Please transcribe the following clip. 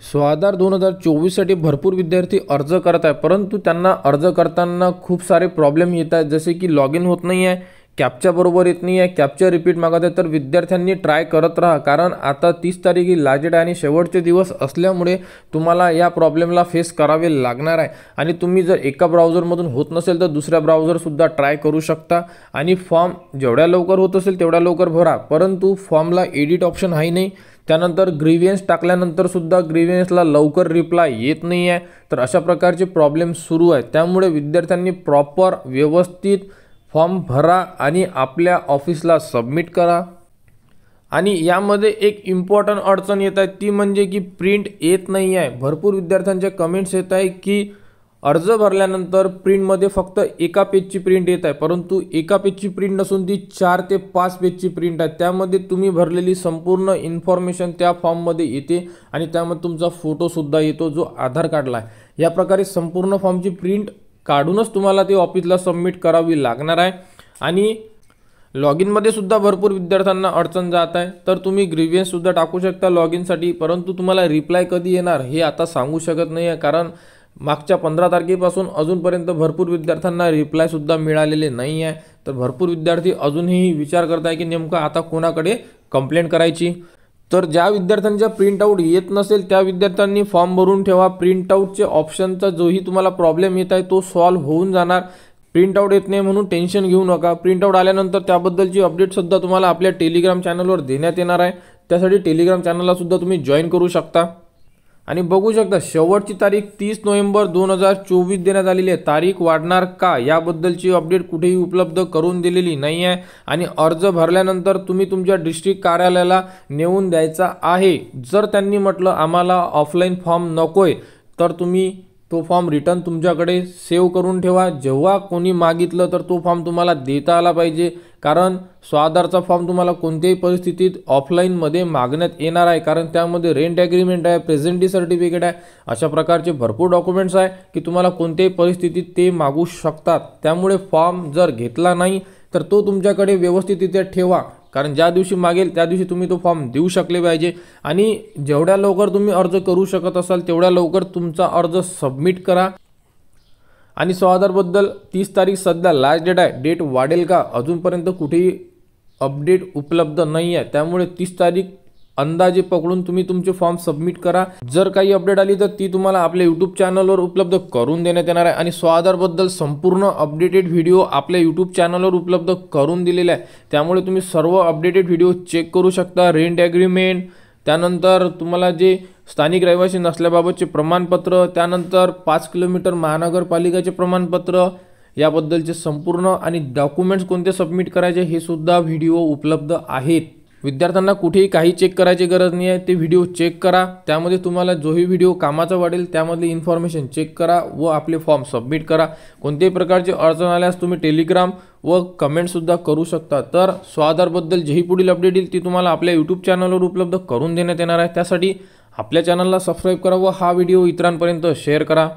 स्वाधार 2024साठी भरपूर विद्यार्थी अर्ज करत आहे, परंतु त्यांना अर्ज करताना खूप सारे प्रॉब्लेम येत आहेत, जसे की लॉग इन होत नाही आहे, कॅप्चा बरोबर येत नाही आहे, कॅप्चा रिपीट मागत आहे. तर विद्यार्थ्यांनी ट्राय करत राहा, कारण आता 30 तारीख ही लास्ट डेट आहे आणि शेवटचे दिवस असल्यामुळे तुम्हाला या प्रॉब्लेमला फेस करावे लागणार आहे. आणि तुम्ही जर एका ब्राउझरमधून होत नसेल तर दुसऱ्या ब्राउझरसुद्धा ट्राय करू शकता. आणि फॉर्म जेवढ्या लवकर होत असेल तेवढ्या लवकर भरा, परंतु फॉर्मला एडिट ऑप्शन आहे नाही. त्यानंतर ग्रीव्हियन्स टाकल्यानंतर सुद्धा ग्रीव्हियन्सला लवकर रिप्लाय येत नाही आहे. तर अशा प्रकारचे प्रॉब्लेम सुरू आहेत. त्यामुळे विद्यार्थ्यांनी प्रॉपर व्यवस्थित फॉर्म भरा आणि आपल्या ऑफिसला सबमिट करा. आणि यामध्ये एक इम्पॉर्टंट अडचण येत आहे, ती म्हणजे की प्रिंट येत नाही आहे. भरपूर विद्यार्थ्यांचे कमेंट्स येत आहे की अर्ज भरल्यानंतर प्रिंटमध्ये फक्त एका पेजची प्रिंट येत आहे, परंतु एका पेजची प्रिंट नसून ती 4 ते 5 पेजची प्रिंट आहे. त्यामध्ये तुम्ही भरलेली संपूर्ण इन्फॉर्मेशन त्या फॉर्ममध्ये येते आणि त्यामध्ये तुमचा फोटोसुद्धा येतो जो आधार कार्डला आहे. या प्रकारे संपूर्ण फॉर्मची प्रिंट काढूनच तुम्हाला ते ऑफिसला सबमिट करावी लागणार आहे. आणि लॉग इनमध्ये सुद्धा भरपूर विद्यार्थ्यांना अडचण जात आहे. तर तुम्ही ग्रीव्हियन्ससुद्धा टाकू शकता लॉग इनसाठी, परंतु तुम्हाला रिप्लाय कधी येणार हे आता सांगू शकत नाही आहे, कारण मागच्या 15 तारखेपासून अजूनपर्यंत भरपूर विद्यार्थ्यांना रिप्लायसुद्धा मिळालेले नाही आहे. तर भरपूर विद्यार्थी अजूनही विचार करत आहे की नेमकं आता कोणाकडे कंप्लेंट करायची. तर ज्या विद्यार्थ्यांच्या प्रिंटआउट येत नसेल त्या विद्यार्थ्यांनी फॉर्म भरून ठेवा. प्रिंटआउटचे ऑप्शनचा जोही तुम्हाला प्रॉब्लेम येत आहे तो सॉल्व्ह होऊन जाणार. प्रिंटआउट येत नाही म्हणून टेन्शन घेऊ नका. प्रिंटआउट आल्यानंतर त्याबद्दलची अपडेटसुद्धा तुम्हाला आपल्या टेलिग्राम चॅनलवर देण्यात येणार आहे. त्यासाठी टेलिग्राम चॅनललासुद्धा तुम्ही जॉईन करू शकता. आणि बघू शकता शेवटची तारीख 30 नोव्हेंबर 2024 देण्यात आलेली आहे. तारीख वाढणार का याबद्दलची अपडेट कुठेही उपलब्ध करून दिलेली नाही आहे. आणि अर्ज भरल्यानंतर तुम्ही तुमच्या डिस्ट्रिक्ट कार्यालयाला नेऊन द्यायचा आहे. जर त्यांनी म्हटलं आम्हाला ऑफलाईन फॉर्म नकोय तर तुम्ही तो फॉर्म रिटर्न तुमच्याकडे सेव्ह करून ठेवा. जेव्हा कोणी मागितलं तर तो फॉर्म तुम्हाला देता आला पाहिजे, कारण स्वाधारचा फॉर्म तुम्हाला कोणत्याही परिस्थितीत ऑफलाईनमध्ये मागण्यात येणार आहे, कारण त्यामध्ये रेंट ॲग्रीमेंट आहे, प्रेझेंटी सर्टिफिकेट आहे, अशा प्रकारचे भरपूर डॉक्युमेंट्स आहे की तुम्हाला कोणत्याही परिस्थितीत ते मागू शकतात. त्यामुळे फॉर्म जर घेतला नाही तर तो तुमच्याकडे व्यवस्थित तिथे ठेवा, कारण ज्या दिवशी मागेल त्या दिवशी तुम्ही तो फॉर्म देऊ शकले पाहिजे. आणि जेवढ्या लवकर तुम्ही अर्ज करू शकत असाल तेवढ्या लवकर तुमचा अर्ज सबमिट करा. आणि स्वाधारबद्दल 30 तारीख सध्या लास्ट डेट आहे. डेट वाढेल का अजूनपर्यंत कुठेही अपडेट उपलब्ध नाही आहे. त्यामुळे 30 तारीख अंदाजे पकडून तुम्ही तुमचे फॉर्म सबमिट करा. जर काही अपडेट आली तर ती तुम्हाला आपल्या यूट्यूब चॅनलवर उपलब्ध करून देण्यात येणार आहे. आणि स्वाधारबद्दल संपूर्ण अपडेटेड व्हिडिओ आपल्या यूट्यूब चॅनलवर उपलब्ध करून दिलेले आहे. त्यामुळे तुम्ही सर्व अपडेटेड व्हिडिओ चेक करू शकता. रेंट ॲग्रीमेंट, त्यानंतर तुम्हाला जे स्थानिक रहिवासी नसल्याबाबतचे प्रमाणपत्र, त्यानंतर 5 किलोमीटर महानगरपालिकेचे प्रमाणपत्र, याबद्दलचे संपूर्ण आणि डॉक्युमेंट्स कोणते सबमिट करायचे हे सुद्धा व्हिडिओ उपलब्ध आहेत. विद्यार्थ्यांना कुठेही काही चेक करायची गरज नाही आहे. ते व्हिडिओ चेक करा. त्यामध्ये तुम्हाला जोही व्हिडिओ कामाचा वाटेल त्यामधली इन्फॉर्मेशन चेक करा व आपले फॉर्म सबमिट करा. कोणत्याही प्रकारची अडचण आल्यास तुम्ही टेलिग्राम व कमेंटसुद्धा करू शकता. तर स्वाधारबद्दल जेही पुढील अपडेट येईल ती तुम्हाला आपल्या यूट्यूब चॅनलवर उपलब्ध करून देण्यात येणार आहे. त्यासाठी आपल्या चॅनलला सबस्क्राईब करा व हा व्हिडिओ इतरांपर्यंत शेअर करा.